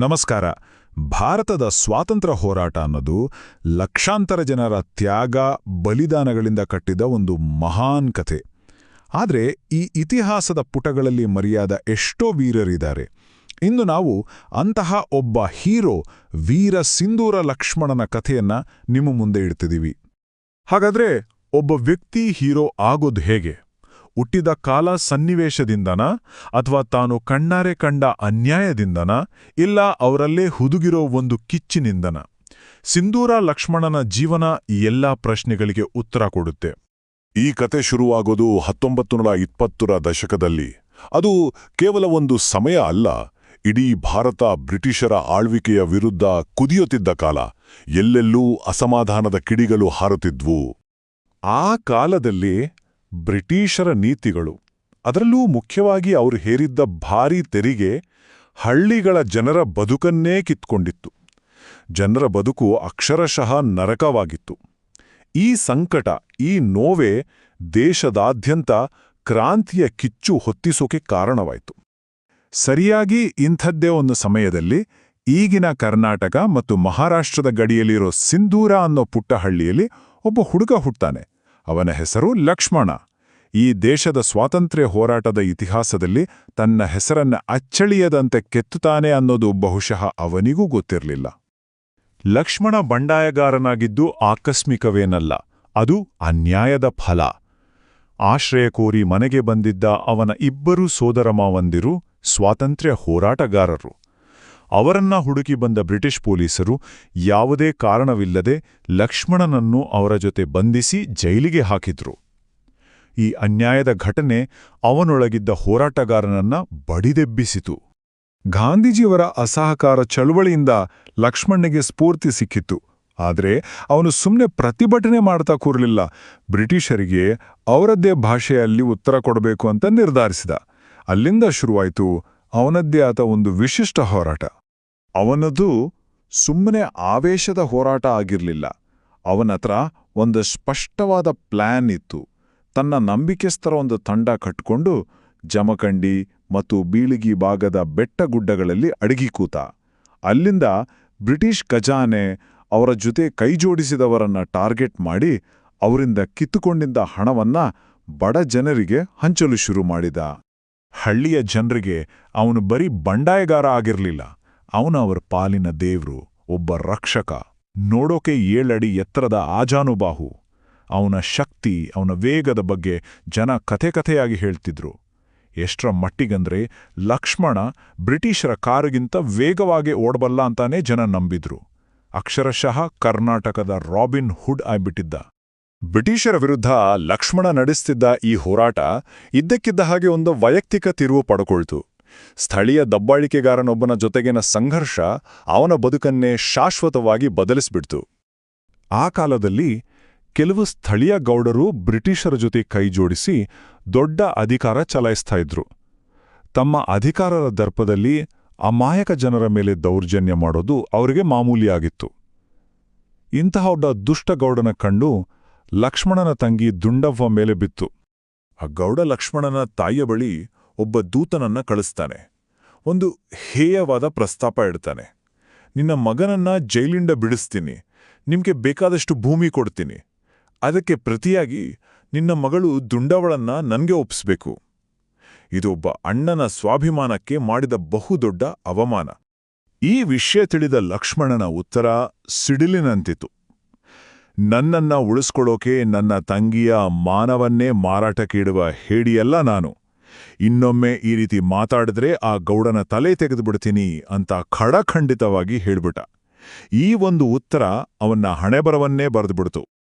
ನಮಸ್ಕಾರ. ಭಾರತದ ಸ್ವಾತಂತ್ರ್ಯ ಹೋರಾಟ ಅನ್ನೋದು ಲಕ್ಷಾಂತರ ಜನರ ತ್ಯಾಗ, ಬಲಿದಾನಗಳಿಂದ ಕಟ್ಟಿದ ಒಂದು ಮಹಾನ್ ಕಥೆ. ಆದರೆ ಈ ಇತಿಹಾಸದ ಪುಟಗಳಲ್ಲಿ ಮರೆಯಾದ ಎಷ್ಟೋ ವೀರರಿದ್ದಾರೆ. ಇಂದು ನಾವು ಅಂತಹ ಒಬ್ಬ ಹೀರೋ, ವೀರ ಸಿಂಧೂರ ಲಕ್ಷ್ಮಣನ ಕಥೆಯನ್ನ ನಿಮ್ಮ ಮುಂದೆ ಇಡ್ತಿದ್ದೀವಿ. ಹಾಗಾದ್ರೆ ಒಬ್ಬ ವ್ಯಕ್ತಿ ಹೀರೋ ಆಗೋದು ಹೇಗೆ? ಹುಟ್ಟಿದ ಕಾಲ ಸನ್ನಿವೇಶದಿಂದನ, ಅಥವಾ ತಾನು ಕಣ್ಣಾರೆ ಕಂಡ ಅನ್ಯಾಯದಿಂದನ, ಇಲ್ಲ ಅವರಲ್ಲೇ ಹುದುಗಿರೋ ಒಂದು ಕಿಚ್ಚಿನಿಂದನ? ಸಿಂಧೂರ ಲಕ್ಷ್ಮಣನ ಜೀವನ ಈ ಎಲ್ಲಾ ಪ್ರಶ್ನೆಗಳಿಗೆ ಉತ್ತರ ಕೊಡುತ್ತೆ. ಈ ಕತೆ ಶುರುವಾಗೋದು 1920ರ ದಶಕದಲ್ಲಿ. ಅದು ಕೇವಲ ಒಂದು ಸಮಯ ಅಲ್ಲ, ಇಡೀ ಭಾರತ ಬ್ರಿಟಿಷರ ಆಳ್ವಿಕೆಯ ವಿರುದ್ಧ ಕುದಿಯುತ್ತಿದ್ದ ಕಾಲ. ಎಲ್ಲೆಲ್ಲೂ ಅಸಮಾಧಾನದ ಕಿಡಿಗಳು ಹಾರುತ್ತಿದ್ವು. ಆ ಕಾಲದಲ್ಲಿ ಬ್ರಿಟಿಷರ ನೀತಿಗಳು, ಅದರಲ್ಲೂ ಮುಖ್ಯವಾಗಿ ಅವರು ಹೇರಿದ್ದ ಭಾರೀ ತೆರಿಗೆ, ಹಳ್ಳಿಗಳ ಜನರ ಬದುಕನ್ನೇ ಕಿತ್ಕೊಂಡಿತ್ತು. ಜನರ ಬದುಕು ಅಕ್ಷರಶಃ ನರಕವಾಗಿತ್ತು. ಈ ಸಂಕಟ, ಈ ನೋವೇ ದೇಶದಾದ್ಯಂತ ಕ್ರಾಂತಿಯ ಕಿಚ್ಚು ಹೊತ್ತಿಸೋಕೆ ಕಾರಣವಾಯಿತು. ಸರಿಯಾಗಿ ಇಂಥದ್ದೇ ಒಂದು ಸಮಯದಲ್ಲಿ ಈಗಿನ ಕರ್ನಾಟಕ ಮತ್ತು ಮಹಾರಾಷ್ಟ್ರದ ಗಡಿಯಲ್ಲಿರೋ ಸಿಂಧೂರ ಅನ್ನೋ ಪುಟ್ಟ ಹಳ್ಳಿಯಲ್ಲಿ ಒಬ್ಬ ಹುಡುಗ ಹುಟ್ತಾನೆ. ಅವನ ಹೆಸರು ಲಕ್ಷ್ಮಣ. ಈ ದೇಶದ ಸ್ವಾತಂತ್ರ್ಯ ಹೋರಾಟದ ಇತಿಹಾಸದಲ್ಲಿ ತನ್ನ ಹೆಸರನ್ನ ಅಚ್ಚಳಿಯದಂತೆ ಕೆತ್ತುತ್ತಾನೆ ಅನ್ನೋದು ಬಹುಶಃ ಅವನಿಗೂ ಗೊತ್ತಿರಲಿಲ್ಲ. ಲಕ್ಷ್ಮಣ ಬಂಡಾಯಗಾರನಾಗಿದ್ದು ಆಕಸ್ಮಿಕವೇನಲ್ಲ, ಅದು ಅನ್ಯಾಯದ ಫಲ. ಆಶ್ರಯ ಕೋರಿ ಮನೆಗೆ ಬಂದಿದ್ದ ಅವನ ಇಬ್ಬರು ಸೋದರಮಾವಂದಿರು ಸ್ವಾತಂತ್ರ್ಯ ಹೋರಾಟಗಾರರು. ಅವರನ್ನ ಹುಡುಕಿ ಬಂದ ಬ್ರಿಟಿಷ್ ಪೊಲೀಸರು ಯಾವುದೇ ಕಾರಣವಿಲ್ಲದೆ ಲಕ್ಷ್ಮಣನನ್ನು ಅವರ ಜೊತೆ ಬಂಧಿಸಿ ಜೈಲಿಗೆ ಹಾಕಿದ್ರು. ಈ ಅನ್ಯಾಯದ ಘಟನೆ ಅವನೊಳಗಿದ್ದ ಹೋರಾಟಗಾರನನ್ನ ಬಡಿದೆಬ್ಬಿಸಿತು. ಗಾಂಧೀಜಿಯವರ ಅಸಹಕಾರ ಚಳುವಳಿಯಿಂದ ಲಕ್ಷ್ಮಣನಿಗೆ ಸ್ಫೂರ್ತಿ ಸಿಕ್ಕಿತ್ತು. ಆದರೆ ಅವನು ಸುಮ್ಮನೆ ಪ್ರತಿಭಟನೆ ಮಾಡ್ತಾ ಕೂರಲಿಲ್ಲ. ಬ್ರಿಟಿಷರಿಗೆ ಅವರದ್ದೇ ಭಾಷೆಯಲ್ಲಿ ಉತ್ತರ ಕೊಡಬೇಕು ಅಂತ ನಿರ್ಧರಿಸಿದ. ಅಲ್ಲಿಂದ ಶುರುವಾಯಿತು ಅವನದ್ದೇ ಆದ ಒಂದು ವಿಶಿಷ್ಟ ಹೋರಾಟ. ಅವನದು ಸುಮ್ಮನೆ ಆವೇಶದ ಹೋರಾಟ ಆಗಿರಲಿಲ್ಲ. ಅವನತ್ರ ಒಂದು ಸ್ಪಷ್ಟವಾದ ಪ್ಲಾನ್ ಇತ್ತು. ತನ್ನ ನಂಬಿಕೆಸ್ತರ ಒಂದು ತಂಡ ಕಟ್ಟಿಕೊಂಡು ಜಮಖಂಡಿ ಮತ್ತು ಬೀಳಿಗಿ ಭಾಗದ ಬೆಟ್ಟಗುಡ್ಡಗಳಲ್ಲಿ ಅಡಗಿ ಕೂತ. ಅಲ್ಲಿಂದ ಬ್ರಿಟಿಷ್ ಖಜಾನೆ ಅವರ ಜೊತೆ ಕೈಜೋಡಿಸಿದವರನ್ನ ಟಾರ್ಗೆಟ್ ಮಾಡಿ ಅವರಿಂದ ಕಿತ್ತುಕೊಂಡಿದ್ದ ಹಣವನ್ನ ಬಡ ಜನರಿಗೆ ಹಂಚಲು ಶುರು ಮಾಡಿದ. ಹಳ್ಳಿಯ ಜನರಿಗೆ ಅವನು ಬರೀ ಬಂಡಾಯಗಾರ ಆಗಿರಲಿಲ್ಲ, ಅವನು ಅವರ ಪಾಲಿನ ದೇವ್ರು, ಒಬ್ಬ ರಕ್ಷಕ, ನೋಡೋಕೆ 7 ಅಡಿ ಎತ್ತರದ ಆಜಾನುಬಾಹು. ಅವನ ಶಕ್ತಿ, ಅವನ ವೇಗದ ಬಗ್ಗೆ ಜನ ಕಥೆಯಾಗಿ ಹೇಳ್ತಿದ್ರು. ಎಷ್ಟರ ಮಟ್ಟಿಗಂದ್ರೆ ಲಕ್ಷ್ಮಣ ಬ್ರಿಟಿಷರ ಕಾರಿಗಿಂತ ವೇಗವಾಗಿ ಓಡಬಲ್ಲ ಅಂತಾನೆ ಜನ ನಂಬಿದ್ರು. ಅಕ್ಷರಶಃ ಕರ್ನಾಟಕದ ರಾಬಿನ್ ಹುಡ್ ಆಗ್ಬಿಟ್ಟಿದ್ದ. ಬ್ರಿಟಿಷರ ವಿರುದ್ಧ ಲಕ್ಷ್ಮಣ ನಡೆಸ್ತಿದ್ದ ಈ ಹೋರಾಟ ಇದ್ದಕ್ಕಿದ್ದ ಹಾಗೆ ಒಂದು ವೈಯಕ್ತಿಕ ತಿರುವು ಪಡ್ಕೊಳ್ತು. ಸ್ಥಳೀಯ ದಬ್ಬಾಳಿಕೆಗಾರನೊಬ್ಬನ ಜೊತೆಗಿನ ಸಂಘರ್ಷ ಅವನ ಬದುಕನ್ನೇ ಶಾಶ್ವತವಾಗಿ ಬದಲಿಸ್ಬಿಡ್ತು. ಆ ಕಾಲದಲ್ಲಿ ಕೆಲವು ಸ್ಥಳೀಯ ಗೌಡರು ಬ್ರಿಟಿಷರ ಜೊತೆ ಕೈಜೋಡಿಸಿ ದೊಡ್ಡ ಅಧಿಕಾರ ಚಲಾಯಿಸ್ತಾ ಇದ್ರು. ತಮ್ಮ ಅಧಿಕಾರದ ದರ್ಪದಲ್ಲಿ ಅಮಾಯಕ ಜನರ ಮೇಲೆ ದೌರ್ಜನ್ಯ ಮಾಡೋದು ಅವರಿಗೆ ಮಾಮೂಲಿಯಾಗಿತ್ತು. ಇಂತಹ ಒಬ್ಬ ದುಷ್ಟ ಗೌಡನ ಕಂಡು ಲಕ್ಷ್ಮಣನ ತಂಗಿ ದುಂಡವ್ವ ಮೇಲೆ ಬಿತ್ತು. ಆ ಗೌಡ ಲಕ್ಷ್ಮಣನ ತಾಯಿಯ ಬಳಿ ಒಬ್ಬ ದೂತನನ್ನ ಕಳಿಸ್ತಾನೆ. ಒಂದು ಹೇಯವಾದ ಪ್ರಸ್ತಾಪ ಇಡ್ತಾನೆ. ನಿನ್ನ ಮಗನನ್ನ ಜೈಲಿಂದ ಬಿಡಿಸ್ತೀನಿ, ನಿಮ್ಗೆ ಬೇಕಾದಷ್ಟು ಭೂಮಿ ಕೊಡ್ತೀನಿ, ಅದಕ್ಕೆ ಪ್ರತಿಯಾಗಿ ನಿನ್ನ ಮಗಳು ದುಂಡವಳನ್ನ ನನ್ಗೆ ಒಪ್ಪಿಸ್ಬೇಕು. ಇದು ಒಬ್ಬ ಅಣ್ಣನ ಸ್ವಾಭಿಮಾನಕ್ಕೆ ಮಾಡಿದ ಬಹುದೊಡ್ಡ ಅವಮಾನ. ಈ ವಿಷಯ ತಿಳಿದ ಲಕ್ಷ್ಮಣನ ಉತ್ತರ ಸಿಡಿಲಿನಂತಿತು. ನನ್ನನ್ನ ಉಳಿಸ್ಕೊಳ್ಳೋಕೆ ನನ್ನ ತಂಗಿಯ ಮಾನವನ್ನೇ ಮಾರಾಟಕ್ಕಿಡುವ ಹೇಡಿಯಲ್ಲ ನಾನು. ಇನ್ನೊಮ್ಮೆ ಈ ರೀತಿ ಮಾತಾಡಿದ್ರೆ ಆ ಗೌಡನ ತಲೆ ತೆಗೆದುಬಿಡ್ತೀನಿ ಅಂತ ಖಡಖಂಡಿತವಾಗಿ ಹೇಳ್ಬಿಟ್ಟ. ಈ ಒಂದು ಉತ್ತರ ಅವನ್ನ ಹಣೆಬರವನ್ನೇ ಬರೆದುಬಿಡ್ತು.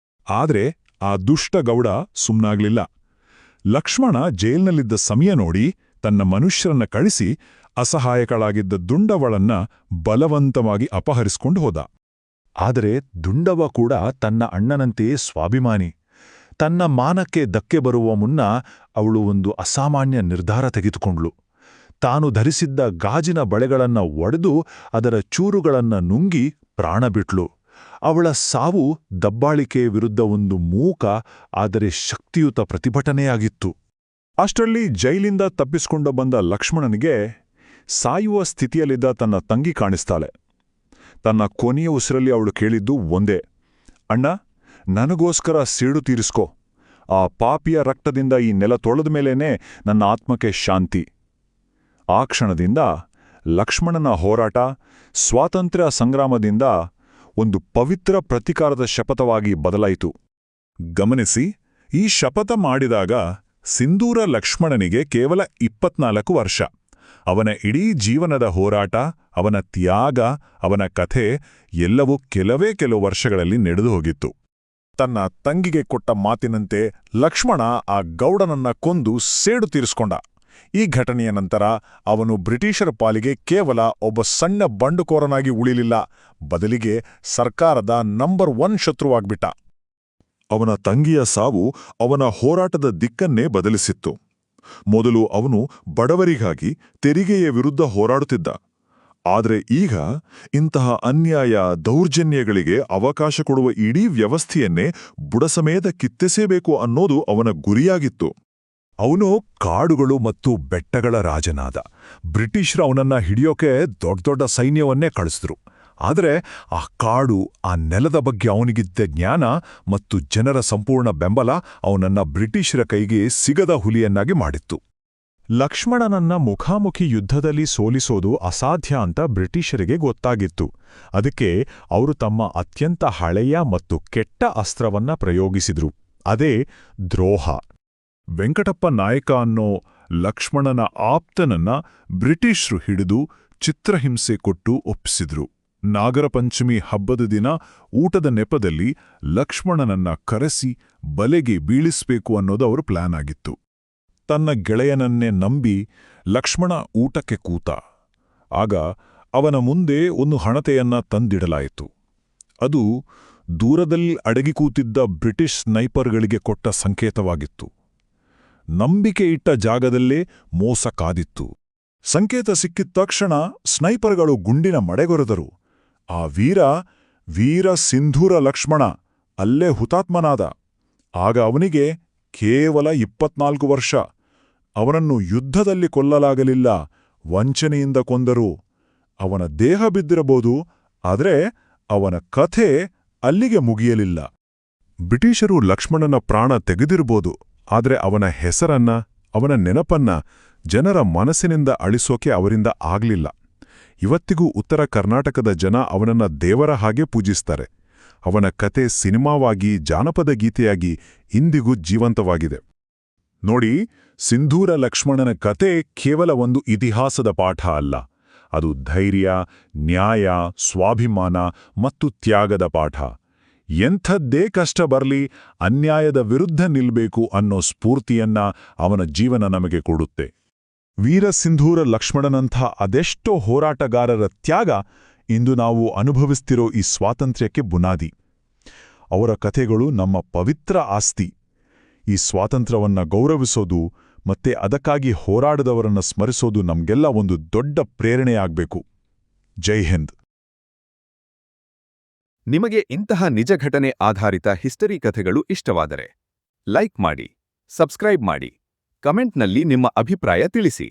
ಆದ್ರೆ ಆ ದುಷ್ಟ ಗೌಡ ಸುಮ್ನಾಗ್ಲಿಲ್ಲ. ಲಕ್ಷ್ಮಣ ಜೈಲ್ನಲ್ಲಿದ್ದ ಸಮಯ ನೋಡಿ ತನ್ನ ಮನುಷ್ಯರನ್ನ ಕಳಿಸಿ ಅಸಹಾಯಕಳಾಗಿದ್ದ ದುಂಡವಳನ್ನ ಬಲವಂತವಾಗಿ ಅಪಹರಿಸಿಕೊಂಡು ಹೋದ. ಆದರೆ ದುಂಡವ ಕೂಡ ತನ್ನ ಅಣ್ಣನಂತೆಯೇ ಸ್ವಾಭಿಮಾನಿ. ತನ್ನ ಮಾನಕ್ಕೆ ಧಕ್ಕೆ ಬರುವ ಮುನ್ನ ಅವಳು ಒಂದು ಅಸಾಮಾನ್ಯ ನಿರ್ಧಾರ ತೆಗೆದುಕೊಂಡ್ಳು. ತಾನು ಧರಿಸಿದ್ದ ಗಾಜಿನ ಬಳೆಗಳನ್ನ ಒಡೆದು ಅದರ ಚೂರುಗಳನ್ನ ನುಂಗಿ ಪ್ರಾಣ ಬಿಟ್ಲು. ಅವಳ ಸಾವು ದಬ್ಬಾಳಿಕೆ ವಿರುದ್ಧ ಒಂದು ಮೂಕ ಆದರೆ ಶಕ್ತಿಯುತ ಪ್ರತಿಭಟನೆಯಾಗಿತ್ತು. ಅಷ್ಟರಲ್ಲಿ ಜೈಲಿಂದ ತಪ್ಪಿಸಿಕೊಂಡು ಬಂದ ಲಕ್ಷ್ಮಣನಿಗೆ ಸಾಯುವ ಸ್ಥಿತಿಯಲ್ಲಿದ್ದ ತನ್ನ ತಂಗಿ ಕಾಣಿಸ್ತಾಳೆ. ತನ್ನ ಕೊನೆಯ ಉಸಿರಲ್ಲಿ ಅವಳು ಕೇಳಿದ್ದು ಒಂದೇ, ಅಣ್ಣ, ನನಗೋಸ್ಕರ ಸೇಡು ತೀರಿಸ್ಕೋ. ಆ ಪಾಪಿಯ ರಕ್ತದಿಂದ ಈ ನೆಲ ತೊಳೆದ ಮೇಲೇನೆ ನನ್ನ ಆತ್ಮಕ್ಕೆ ಶಾಂತಿ. ಆ ಕ್ಷಣದಿಂದ ಲಕ್ಷ್ಮಣನ ಹೋರಾಟ ಸ್ವಾತಂತ್ರ್ಯ ಸಂಗ್ರಾಮದಿಂದ ಒಂದು ಪವಿತ್ರ ಪ್ರತಿಕಾರದ ಶಪಥವಾಗಿ ಬದಲಾಯಿತು. ಗಮನಿಸಿ, ಈ ಶಪಥ ಮಾಡಿದಾಗ ಸಿಂಧೂರ ಲಕ್ಷ್ಮಣನಿಗೆ ಕೇವಲ 24 ವರ್ಷ. ಅವನ ಇಡೀ ಜೀವನದ ಹೋರಾಟ, ಅವನ ತ್ಯಾಗ, ಅವನ ಕಥೆ ಎಲ್ಲವೂ ಕೆಲವು ವರ್ಷಗಳಲ್ಲಿ ನಡೆದು ಹೋಗಿತ್ತು. ತನ್ನ ತಂಗಿಗೆ ಕೊಟ್ಟ ಮಾತಿನಂತೆ ಲಕ್ಷ್ಮಣ ಆ ಗೌಡನನ್ನ ಕೊಂದು ಸೇಡು ತೀರಿಸ್ಕೊಂಡ. ಈ ಘಟನೆಯ ನಂತರ ಅವನು ಬ್ರಿಟಿಷರ ಪಾಲಿಗೆ ಕೇವಲ ಒಬ್ಬ ಸಣ್ಣ ಬಂಡುಕೋರನಾಗಿ ಉಳಿಲಿಲ್ಲ, ಬದಲಿಗೆ ಸರ್ಕಾರದ ನಂಬರ್ 1 ಶತ್ರುವಾಗ್ಬಿಟ್ಟ. ಅವನ ತಂಗಿಯ ಸಾವು ಅವನ ಹೋರಾಟದ ದಿಕ್ಕನ್ನೇ ಬದಲಿಸಿತ್ತು. ಮೊದಲು ಅವನು ಬಡವರಿಗಾಗಿ ತೆರಿಗೆಯ ವಿರುದ್ಧ ಹೋರಾಡುತ್ತಿದ್ದ. ಆದರೆ ಈಗ ಇಂತಹ ಅನ್ಯಾಯ, ದೌರ್ಜನ್ಯಗಳಿಗೆ ಅವಕಾಶ ಕೊಡುವ ಇಡೀ ವ್ಯವಸ್ಥೆಯನ್ನೇ ಬುಡಸಮೇತ ಕಿತ್ತೆಸೇಬೇಕು ಅನ್ನೋದು ಅವನ ಗುರಿಯಾಗಿತ್ತು. ಅವನು ಕಾಡುಗಳು ಮತ್ತು ಬೆಟ್ಟಗಳ ರಾಜನಾದ. ಬ್ರಿಟಿಷರು ಅವನನ್ನ ಹಿಡಿಯೋಕೆ ದೊಡ್ಡ ದೊಡ್ಡ ಸೈನ್ಯವನ್ನೇ ಕಳಿಸಿದ್ರು. ಆದರೆ ಆ ಕಾಡು, ಆ ನೆಲದ ಬಗ್ಗೆ ಅವನಿಗಿದ್ದ ಜ್ಞಾನ ಮತ್ತು ಜನರ ಸಂಪೂರ್ಣ ಬೆಂಬಲ ಅವನನ್ನ ಬ್ರಿಟಿಷರ ಕೈಗೆ ಸಿಗದ ಹುಲಿಯನ್ನಾಗಿ ಮಾಡಿತ್ತು. ಲಕ್ಷ್ಮಣನನ್ನ ಮುಖಾಮುಖಿ ಯುದ್ಧದಲ್ಲಿ ಸೋಲಿಸೋದು ಅಸಾಧ್ಯ ಅಂತ ಬ್ರಿಟಿಷರಿಗೆ ಗೊತ್ತಾಗಿತ್ತು. ಅದಕ್ಕೆ ಅವರು ತಮ್ಮ ಅತ್ಯಂತ ಹಳೆಯ ಮತ್ತು ಕೆಟ್ಟ ಅಸ್ತ್ರವನ್ನ ಪ್ರಯೋಗಿಸಿದ್ರು. ಅದೇ ದ್ರೋಹ. ವೆಂಕಟಪ್ಪ ನಾಯಕ ಅನ್ನೋ ಲಕ್ಷ್ಮಣನ ಆಪ್ತನನ್ನ ಬ್ರಿಟಿಷರು ಹಿಡಿದು ಚಿತ್ರಹಿಂಸೆ ಕೊಟ್ಟು ಒಪ್ಪಿಸಿದ್ರು. ನಾಗರ ಪಂಚಮಿ ಹಬ್ಬದ ದಿನ ಊಟದ ನೆಪದಲ್ಲಿ ಲಕ್ಷ್ಮಣನನ್ನ ಕರೆಸಿ ಬಲೆಗೆ ಬೀಳಿಸ್ಬೇಕು ಅನ್ನೋದು ಅವರ ಪ್ಲಾನ್ ಆಗಿತ್ತು. ತನ್ನ ಗೆಳೆಯನನ್ನೇ ನಂಬಿ ಲಕ್ಷ್ಮಣ ಊಟಕ್ಕೆ ಕೂತ. ಆಗ ಅವನ ಮುಂದೆ ಒಂದು ಹಣತೆಯನ್ನ ತಂದಿಡಲಾಯಿತು. ಅದು ದೂರದಲ್ಲಿ ಅಡಗಿ ಕೂತಿದ್ದ ಬ್ರಿಟಿಷ್ ಸ್ನೈಪರ್ಗಳಿಗೆ ಕೊಟ್ಟ ಸಂಕೇತವಾಗಿತ್ತು. ನಂಬಿಕೆ ಇಟ್ಟ ಜಾಗದಲ್ಲೇ ಮೋಸ ಕಾದಿತ್ತು. ಸಂಕೇತ ಸಿಕ್ಕಿದ ತಕ್ಷಣ ಸ್ನೈಪರ್ಗಳು ಗುಂಡಿನ ಮಡೆಗೊರೆದರು. ಆ ವೀರ ಸಿಂಧೂರ ಲಕ್ಷ್ಮಣ ಅಲ್ಲೇ ಹುತಾತ್ಮನಾದ. ಆಗ ಅವನಿಗೆ ಕೇವಲ 24 ವರ್ಷ. ಅವನನ್ನು ಯುದ್ಧದಲ್ಲಿ ಕೊಲ್ಲಲಾಗಲಿಲ್ಲ, ವಂಚನೆಯಿಂದ ಕೊಂದರು. ಅವನ ದೇಹ ಬಿದ್ದಿರಬಹುದು, ಆದರೆ ಅವನ ಕಥೆ ಅಲ್ಲಿಗೆ ಮುಗಿಯಲಿಲ್ಲ. ಬ್ರಿಟಿಷರು ಲಕ್ಷ್ಮಣನ ಪ್ರಾಣ ತೆಗೆದಿರಬಹುದು, ಆದರೆ ಅವನ ಹೆಸರನ್ನ, ಅವನ ನೆನಪನ್ನ ಜನರ ಮನಸ್ಸಿನಿಂದ ಅಳಿಸೋಕೆ ಅವರಿಂದ ಆಗ್ಲಿಲ್ಲ. ಇವತ್ತಿಗೂ ಉತ್ತರ ಕರ್ನಾಟಕದ ಜನ ಅವನನ್ನ ದೇವರ ಹಾಗೆ ಪೂಜಿಸ್ತಾರೆ. ಅವನ ಕತೆ ಸಿನಿಮಾವಾಗಿ, ಜಾನಪದ ಗೀತೆಯಾಗಿ ಇಂದಿಗೂ ಜೀವಂತವಾಗಿದೆ. ನೋಡಿ, ಸಿಂಧೂರ ಲಕ್ಷ್ಮಣನ ಕತೆ ಕೇವಲ ಒಂದು ಇತಿಹಾಸದ ಪಾಠ ಅಲ್ಲ. ಅದು ಧೈರ್ಯ, ನ್ಯಾಯ, ಸ್ವಾಭಿಮಾನ ಮತ್ತು ತ್ಯಾಗದ ಪಾಠ. ಎಂಥದ್ದೇ ಕಷ್ಟ ಬರ್ಲಿ, ಅನ್ಯಾಯದ ವಿರುದ್ಧ ನಿಲ್ಬೇಕು ಅನ್ನೋ ಸ್ಫೂರ್ತಿಯನ್ನ ಅವನ ಜೀವನ ನಮಗೆ ಕೊಡುತ್ತೆ. ವೀರ ಸಿಂಧೂರ ಲಕ್ಷ್ಮಣನಂಥ ಅದೆಷ್ಟೋ ಹೋರಾಟಗಾರರ ತ್ಯಾಗ ಇಂದು ನಾವು ಅನುಭವಿಸ್ತಿರೋ ಈ ಸ್ವಾತಂತ್ರ್ಯಕ್ಕೆ ಬುನಾದಿ. ಅವರ ಕಥೆಗಳು ನಮ್ಮ ಪವಿತ್ರ ಆಸ್ತಿ. ಈ ಸ್ವಾತಂತ್ರ್ಯವನ್ನ ಗೌರವಿಸೋದು ಮತ್ತೆ ಅದಕ್ಕಾಗಿ ಹೋರಾಡದವರನ್ನ ಸ್ಮರಿಸೋದು ನಮ್ಗೆಲ್ಲ ಒಂದು ದೊಡ್ಡ ಪ್ರೇರಣೆಯಾಗಬೇಕು. ಜೈ ಹಿಂದ್. ನಿಮಗೆ ಇಂತಹ ನಿಜ ಘಟನೆ ಆಧಾರಿತ ಹಿಸ್ಟರಿ ಕಥೆಗಳು ಇಷ್ಟವಾದರೆ ಲೈಕ್ ಮಾಡಿ, ಸಬ್ಸ್ಕ್ರೈಬ್ ಮಾಡಿ, ಕಮೆಂಟ್ನಲ್ಲಿ ನಿಮ್ಮ ಅಭಿಪ್ರಾಯ ತಿಳಿಸಿ.